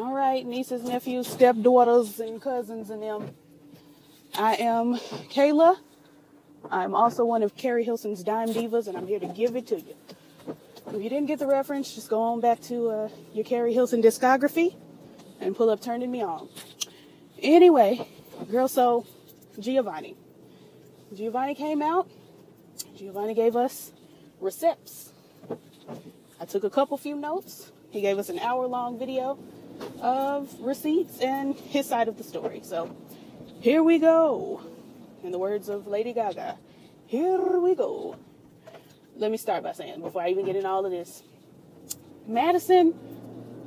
All right, nieces, nephews, stepdaughters, and cousins and them. I am Kayla. I'm also one of Carrie Hilson's Dime Divas, and I'm here to give it to you. If you didn't get the reference, just go on back to your Carrie Hilson discography and pull up Turning Me On. Anyway, girl, so Giovanni came out. Giovanni gave us receipts. I took a few notes. He gave us an hour-long video of receipts and his side of the story. So here we go. In the words of Lady Gaga, here we go. Let me start by saying, before I even get into all of this, Madison,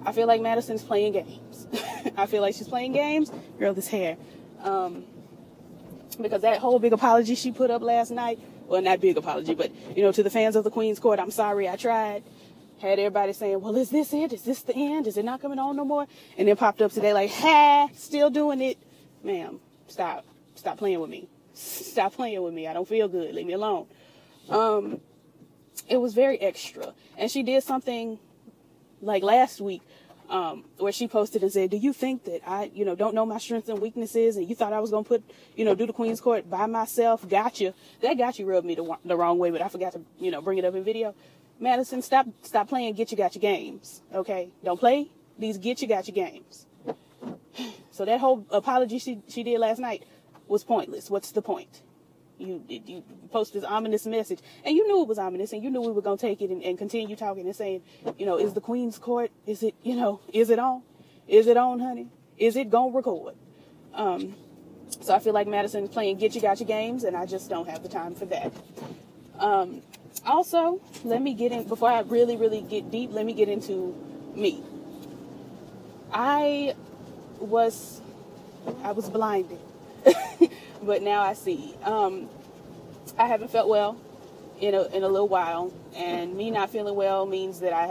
I feel like Madison's playing games. I feel like she's playing games. Girl, this hair. Because that whole big apology she put up last night, well, not big apology, but, to the fans of the Queen's Court, I'm sorry, I tried. Had everybody saying, well, is this it? Is this the end? Is it not coming on no more? And then popped up today like, still doing it. Ma'am, stop. Stop playing with me. Stop playing with me. I don't feel good. Leave me alone. It was very extra. And she did something like last week where she posted and said, do you think that I, don't know my strengths and weaknesses and you thought I was going to do the Queen's Court by myself? Gotcha. That gotcha rubbed me the wrong way, but I forgot to, bring it up in video. Madison, stop playing get you got your games, okay? Don't play these get you got your games. So that whole apology she did last night was pointless. What's the point? You posted this ominous message, and you knew it was ominous, and you knew we were going to take it and continue talking and saying, is the Queen's Court, is it, is it on? Is it on, honey? Is it going to record? So I feel like Madison's playing get you got your games, and I just don't have the time for that. Also, let me get in, before I really, really get deep, let me get into me. I was blinded, but now I see. I haven't felt well in a little while, and me not feeling well means that I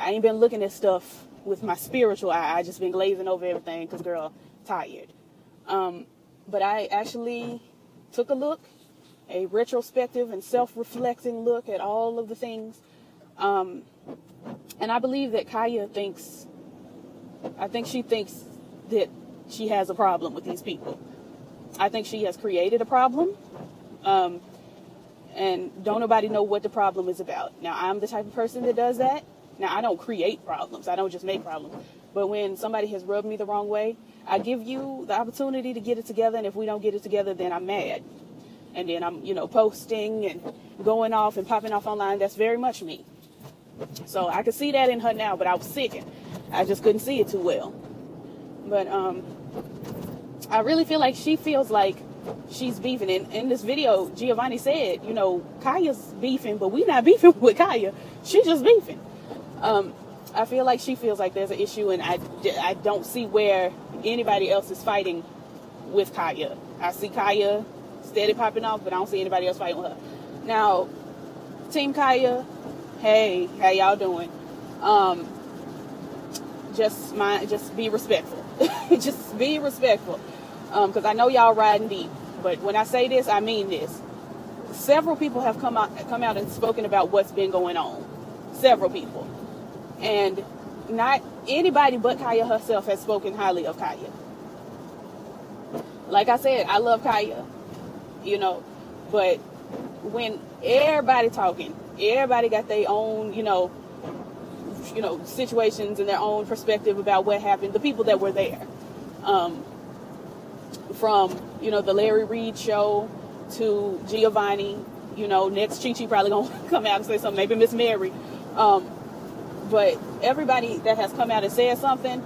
ain't been looking at stuff with my spiritual eye. I just been glazing over everything because, girl, tired. But I actually took a look, a retrospective and self-reflecting look at all of the things. And I believe that Kaya thinks that she has a problem with these people. I think she has created a problem. And don't nobody know what the problem is about. Now, I'm the type of person that does that. Now, I don't create problems. I don't just make problems. But when somebody has rubbed me the wrong way, I give you the opportunity to get it together. And if we don't get it together, then I'm mad. And then I'm, posting and going off and popping off online. That's very much me. So I could see that in her now, but I was sick and I just couldn't see it too well. But I really feel like she feels like she's beefing. And in this video, Giovanni said, Kaya's beefing, but we not beefing with Kaya. She's just beefing. I feel like she feels like there's an issue, and I don't see where anybody else is fighting with Kaya. I see Kaya steady popping off, but I don't see anybody else fighting with her. Now, Team Kaya, hey, how y'all doing? Just be respectful. Just be respectful. Because I know y'all riding deep, but when I say this, I mean this. Several people have come out and spoken about what's been going on. Several people. And not anybody but Kaya herself has spoken highly of Kaya. Like I said, I love Kaya. But when everybody talking, everybody got their own, situations and their own perspective about what happened, the people that were there. From, the Larry Reid show to Giovanni, next Chi probably gonna come out and say something, maybe Miss Mary. But everybody that has come out and said something,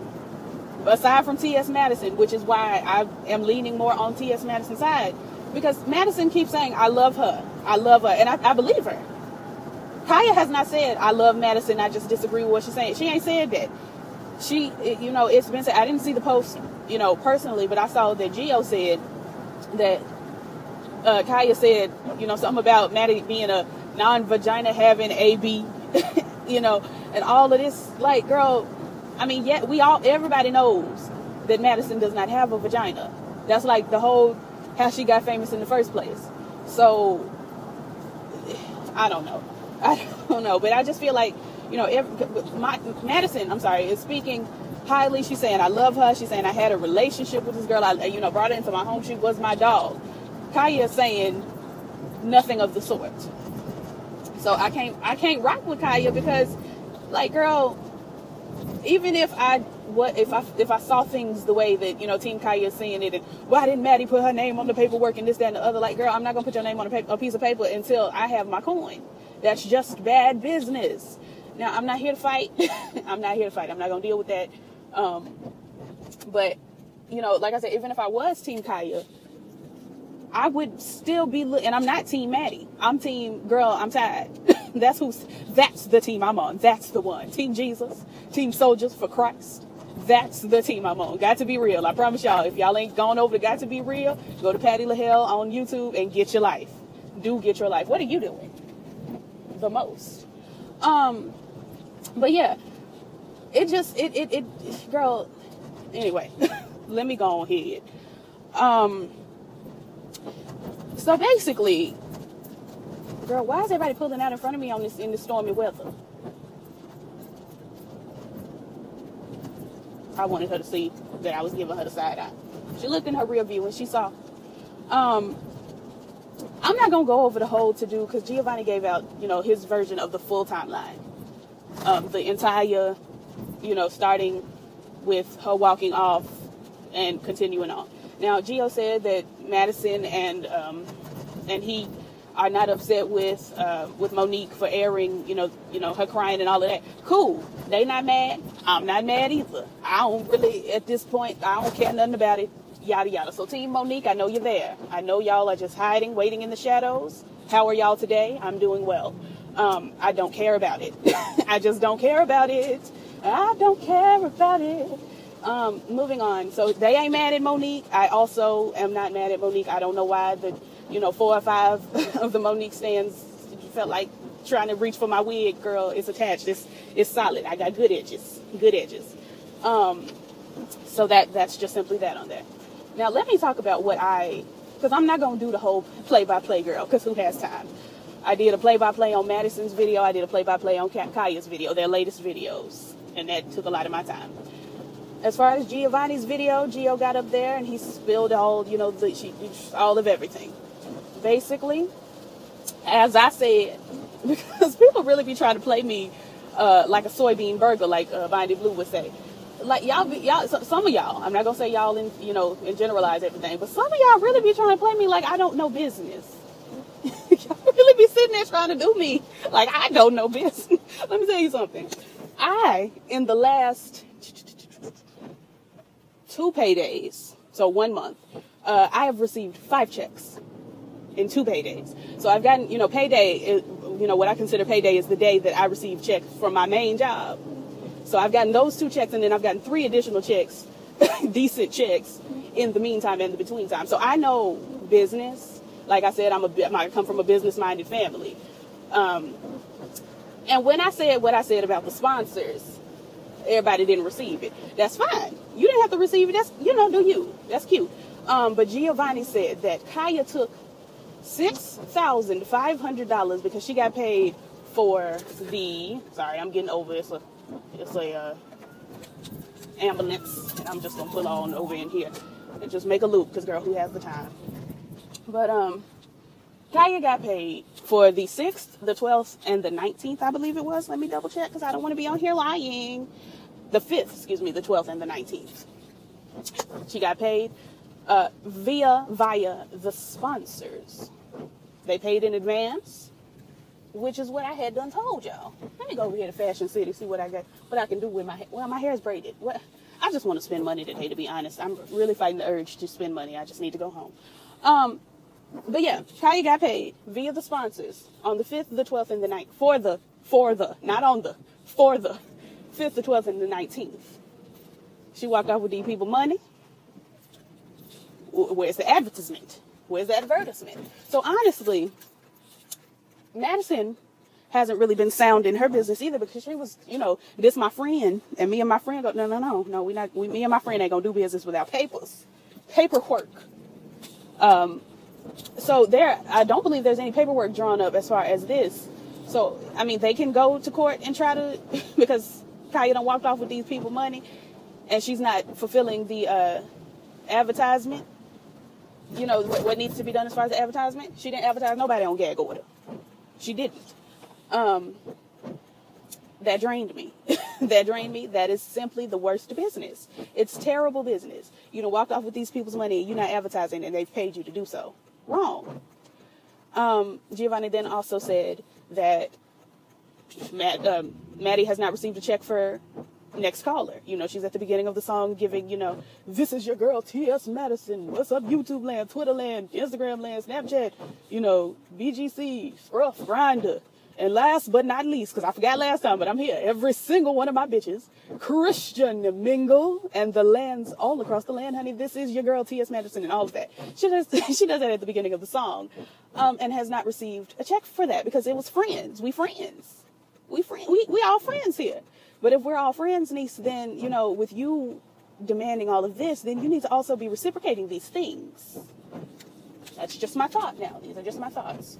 aside from T.S. Madison, which is why I am leaning more on T.S. Madison's side, because Madison keeps saying, I love her, and I believe her. Kaya has not said, I love Madison, I just disagree with what she's saying. She ain't said that. She, it's been said, I didn't see the post, personally, but I saw that Gio said that Kaya said, something about Maddie being a non-vagina having AB, and all of this, like, girl, I mean, yeah, everybody knows that Madison does not have a vagina. That's like the whole, how she got famous in the first place. So, I don't know, but I just feel like, Madison, is speaking highly. She's saying I love her. She's saying I had a relationship with this girl. I, you know, brought her into my home. She was my dog. Kaya is saying nothing of the sort. So I can't rock with Kaya because, like, girl, even if I saw things the way that, you know, Team Kaya is seeing it, and why didn't Maddie put her name on the paperwork and this, that, and the other? Like, girl, I'm not gonna put your name on a piece of paper until I have my coin. That's just bad business. Now, I'm not here to fight. I'm not gonna deal with that. But, you know, like I said, even if I was Team Kaya, I would still be, and I'm not Team Maddie. I'm Team Girl, I'm tired. That's the team I'm on. That's the one. Team Jesus, Team Soldiers for Christ. That's the team I'm on. Got to Be Real. I promise y'all, if y'all ain't gone over to Got to Be Real, go to Patty LaHelle on YouTube and get your life. Do get your life. What are you doing? The most. But yeah, it girl, anyway, let me go on ahead. So basically, girl, why is everybody pulling out in front of me in this stormy weather? I wanted her to see that I was giving her the side eye. She looked in her rear view and she saw. I'm not gonna go over the whole to-do because Giovanni gave out, you know, his version of the full timeline. The entire, you know, starting with her walking off and continuing on. Now, Gio said that Madison and he are not upset with Monique for airing, you know, her crying and all of that. Cool. They not mad. I'm not mad either. I don't really, at this point, I don't care nothing about it. Yada, yada. So, Team Monique, I know you're there. I know y'all are just hiding, waiting in the shadows. How are y'all today? I'm doing well. I don't care about it. I just don't care about it. I don't care about it. Moving on. So they ain't mad at Monique. I also am not mad at Monique. I don't know why the, 4 or 5 of the Monique stands felt like trying to reach for my wig. Girl, it's attached. It's solid. I got good edges. So that's just simply that on there. Now let me talk about because I'm not going to do the whole play-by-play, girl, because who has time? I did a play-by-play on Madison's video. I did a play-by-play on Kaya's video, their latest videos. And that took a lot of my time. As far as Giovanni's video, Gio got up there and he spilled all, all of everything. Basically, as I said, because people really be trying to play me like a soybean burger, like Bonnie Blue would say. Like y'all, some of y'all, I'm not gonna say y'all and generalize everything, but some of y'all really be trying to play me like I don't know business. Y'all really be sitting there trying to do me like I don't know business. Let me tell you something. In the last 2 paydays, so 1 month, I have received 5 checks in 2 paydays. So I've gotten, payday, what I consider payday is the day that I receive checks from my main job. So I've gotten those 2 checks, and then I've gotten 3 additional checks, decent checks, in the meantime and the between time. So I know business. Like I said, I come from a business-minded family. And when I said what I said about the sponsors, everybody didn't receive it. That's fine. You didn't have to receive it. That's, do you. That's cute. But Giovanni said that Kaya took $6,500 because she got paid for sorry, I'm getting over it. It's a ambulance, and I'm just going to pull on over in here and just make a loop because, girl, who has the time? But Kaya got paid for the 6th, the 12th, and the 19th, I believe it was. Let me double check because I don't want to be on here lying. The 5th, the 12th, and the 19th. She got paid via the sponsors. They paid in advance, which is what I had done told y'all. Let me go over here to Fashion City, see what I can do with my hair. Well, my hair is braided. I just want to spend money today, to be honest. I'm really fighting the urge to spend money. I just need to go home. But yeah, Kaya got paid via the sponsors on the 5th, the 12th, and the 9th. For the 5th, the 12th, and the 19th. She walked off with these people money. Where's the advertisement? Where's the advertisement? So honestly, Madison hasn't really been sound in her business either because she was, this my friend, and me and my friend go, no, me and my friend ain't gonna do business without paperwork. So I don't believe there's any paperwork drawn up as far as this. So, I mean, they can go to court and try to, because Kaya done walked off with these people money. and she's not fulfilling the advertisement, you know, what needs to be done as far as the advertisement. She didn't advertise nobody on Gag Order. She didn't. That drained me. That drained me. That is simply the worst business. It's terrible business. You know, walked off with these people's money, you're not advertising, and they've paid you to do so. Wrong. Giovanni then also said that Maddie has not received a check for Next Caller. You know, she's at the beginning of the song giving, you know, this is your girl T.S. Madison. What's up, YouTube land, Twitter land, Instagram land, Snapchat, you know, BGC, Scruff, Grindr. And last but not least, because I forgot last time, but I'm here, every single one of my bitches, Christian Mingle, and the lands all across the land, honey. This is your girl T.S. Madison and all of that. She does that at the beginning of the song, and has not received a check for that because it was friends. We friends. We all friends here. But if we're all friends, niece, then, you know, with you demanding all of this, then you need to also be reciprocating these things. That's just my thought now. These are just my thoughts.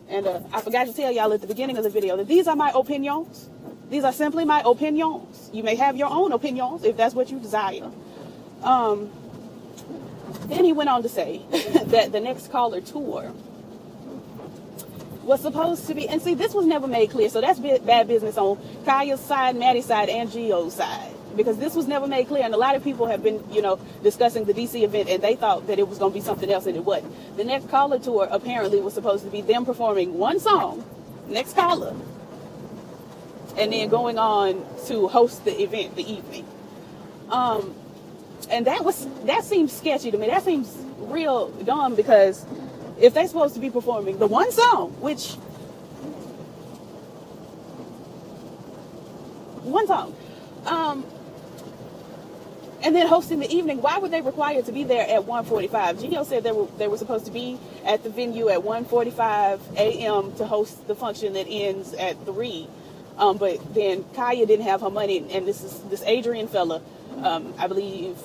And I forgot to tell y'all at the beginning of the video that these are my opinions. These are simply my opinions. You may have your own opinions if that's what you desire. Then he went on to say that the Next Caller tour was supposed to be, and see, this was never made clear, so that's bad business on Kaya's side, Maddie's side, and Gio's side, because this was never made clear, and a lot of people have been, you know, discussing the DC event, and they thought that it was going to be something else, and it wasn't. The Next Caller tour apparently was supposed to be them performing one song, Next Caller, and then going on to host the event, the evening. And that seems sketchy to me. That seems real dumb, because if they're supposed to be performing the one song, and then hosting the evening, why were they required to be there at 1:45? Gio said they were supposed to be at the venue at 1:45 a.m. to host the function that ends at 3. But then Kaya didn't have her money, and this Adrian fella, I believe,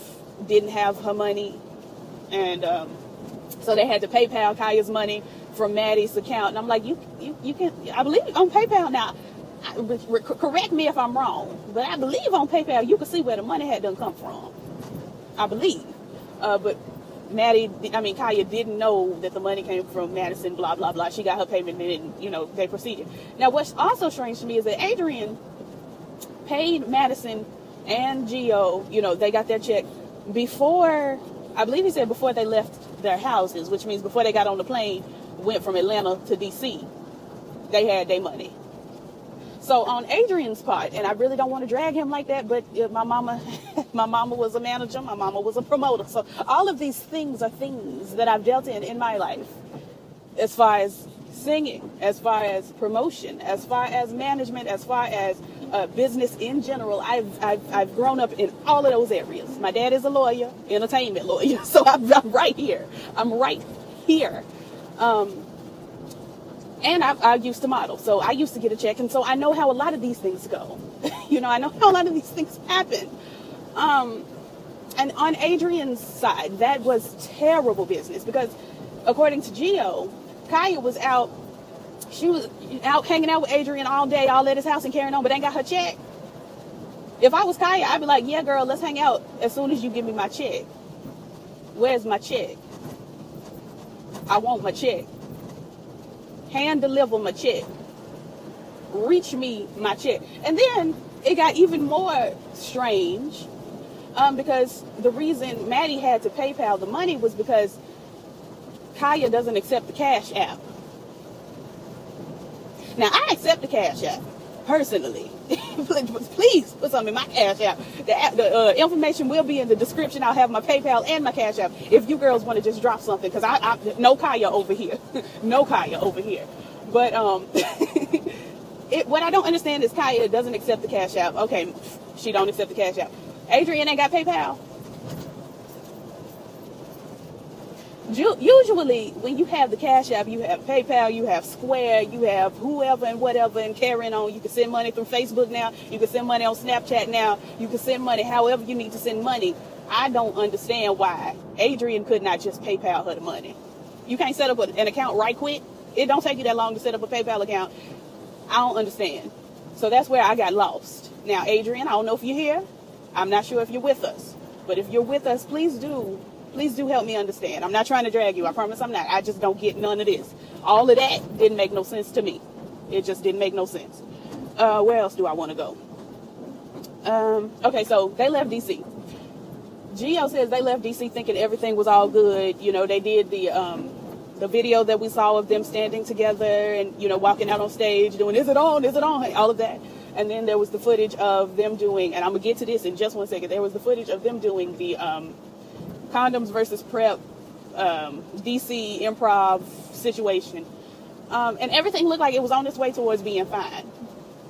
didn't have her money, and so they had to PayPal Kaya's money from Maddie's account. And I'm like, you can, I believe on PayPal now, correct me if I'm wrong, but I believe on PayPal you can see where the money had done come from. I believe. But Kaya didn't know that the money came from Madison, blah, blah, blah. She got her payment, and then, you know, they proceeded. Now, what's also strange to me is that Adrian paid Madison and Gio, you know, they got their check before, I believe he said before they left their houses, which means before they got on the plane, went from Atlanta to DC, they had their money. So on Adrian's part, and I really don't want to drag him like that, but my mama was a manager, my mama was a promoter. So all of these things are things that I've dealt in my life, as far as singing, as far as promotion, as far as management, as far as business in general. I've grown up in all of those areas. My dad is a lawyer, entertainment lawyer, so I'm right here. I'm right here. And I used to model, so I used to get a check, and so I know how a lot of these things go. You know, I know how a lot of these things happen. And on Adrian's side, that was terrible business, because according to Gio, Kaya was out. She was out hanging out with Adrian all day, all at his house and carrying on, but ain't got her check. If I was Kaya, I'd be like, yeah, girl, let's hang out as soon as you give me my check. Where's my check? I want my check. Hand deliver my check. Reach me my check. And then it got even more strange, because the reason Maddie had to PayPal the money was because Kaya doesn't accept the Cash App. Now, I accept the Cash App, personally. Please put something in my Cash App. The information will be in the description. I'll have my PayPal and my Cash App if you girls want to just drop something, because I no Kaya over here. No Kaya over here. But what I don't understand is Kaya doesn't accept the Cash App. Okay, she don't accept the Cash App. Adrian ain't got PayPal. Usually, when you have the Cash App, you have PayPal, you have Square, you have whoever and whatever and carrying on. You can send money through Facebook now. You can send money on Snapchat now. You can send money however you need to send money. I don't understand why Adrian could not just PayPal her the money. You can't set up an account right quick. It don't take you that long to set up a PayPal account. I don't understand. So that's where I got lost. Now, Adrian, I don't know if you're here. I'm not sure if you're with us, but if you're with us, please do help me understand. I'm not trying to drag you. I promise I'm not. I just don't get none of this. All of that didn't make no sense to me. It just didn't make no sense. Where else do I want to go? Okay, so they left DC. Geo says they left DC thinking everything was all good. You know, they did the video that we saw of them standing together and, you know, walking out on stage doing, is it on, all of that. And then there was the footage of them doing, and I'm going to get to this in just one second, there was the footage of them doing the condoms versus PrEP DC improv situation. And everything looked like it was on its way towards being fine.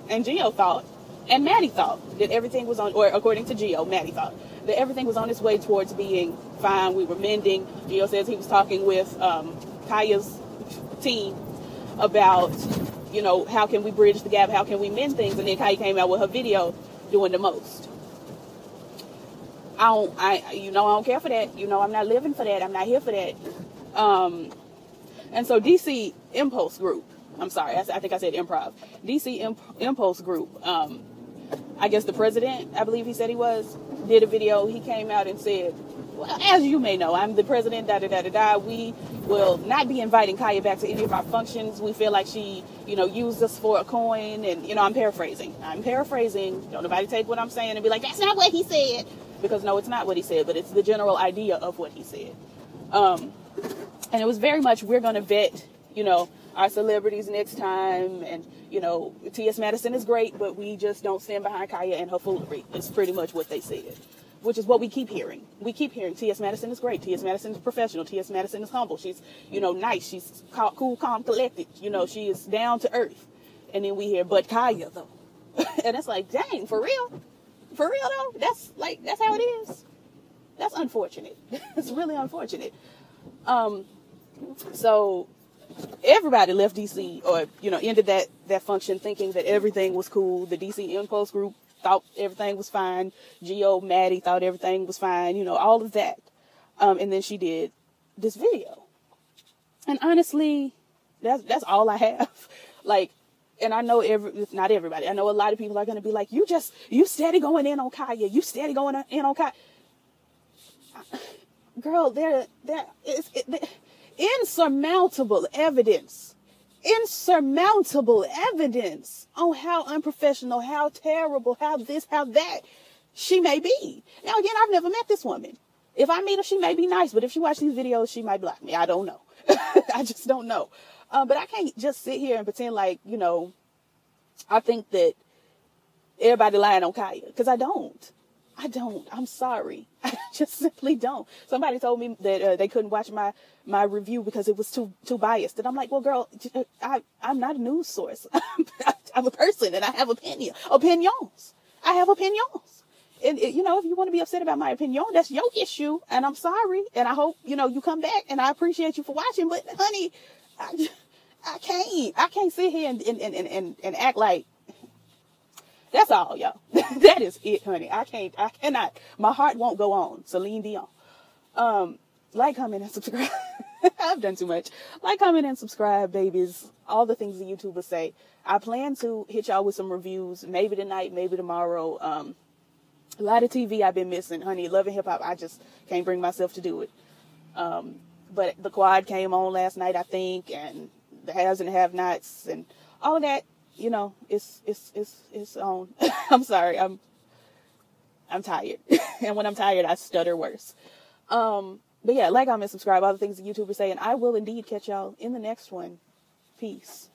And Geo thought, and Maddie thought that everything was on, or according to Geo, Maddie thought that everything was on its way towards being fine. We were mending. Geo says he was talking with Kaya's team about, you know, how can we bridge the gap? How can we mend things? And then Kaya came out with her video doing the most. I don't care for that. You know, I'm not living for that. I'm not here for that. And so DC Impulse Group, I'm sorry, I think I said improv. DC Impulse Group, I guess the president, I believe he said he was, did a video. He came out and said, well, as you may know, I'm the president, da-da-da-da-da. We will not be inviting Kaya back to any of our functions. We feel like she, you know, used us for a coin. And, you know, I'm paraphrasing. Don't nobody take what I'm saying and be like, that's not what he said. Because, no, it's not what he said, but it's the general idea of what he said. And it was very much, we're going to vet, you know, our celebrities next time. And, you know, T.S. Madison is great, but we just don't stand behind Kaya and her foolery. It's pretty much what they said, which is what we keep hearing. We keep hearing T.S. Madison is great. T.S. Madison is professional. T.S. Madison is humble. She's, you know, nice. She's cool, calm, collected. You know, she is down to earth. And then we hear, but Kaya, though. And it's like, dang, for real? For real, though? That's how it is. That's unfortunate. It's really unfortunate. So everybody left DC, or, you know, ended that function thinking that everything was cool. The DC Impulse Group thought everything was fine. Geo, Maddie thought everything was fine. You know, all of that. And then she did this video. And honestly, that's all I have. Like, and I know not everybody. I know a lot of people are going to be like, you steady going in on Kaya. You steady going in on Kaya. Girl, there is insurmountable evidence on how unprofessional, how terrible, how this, how that she may be. Now, again, I've never met this woman. If I meet her, she may be nice, but if she watches these videos, she might block me. I don't know. I just don't know. But I can't just sit here and pretend like, you know, I think that everybody lying on Kaya, because I don't. I'm sorry. I just simply don't. Somebody told me that they couldn't watch my review because it was too biased. And I'm like, well, girl, I'm not a news source. I'm a person and I have opinions. I have opinions. And, you know, if you want to be upset about my opinion, that's your issue. And I'm sorry. And I hope, you know, you come back, and I appreciate you for watching. But honey, I can't sit here and act like. That's all, y'all. That is it, honey. I cannot. My heart won't go on. Celine Dion. Like, comment, and subscribe. I've done too much. Like, comment, and subscribe, babies. All the things the YouTubers say. I plan to hit y'all with some reviews. Maybe tonight, maybe tomorrow. A lot of TV I've been missing, honey. Love and Hip Hop. I just can't bring myself to do it. But the Quad came on last night, I think, and the Haves and Have Nots and all of that. You know, it's on. I'm sorry. I'm tired. And when I'm tired, I stutter worse. But yeah, like, comment, subscribe, all the things the YouTubers say, and I will indeed catch y'all in the next one. Peace.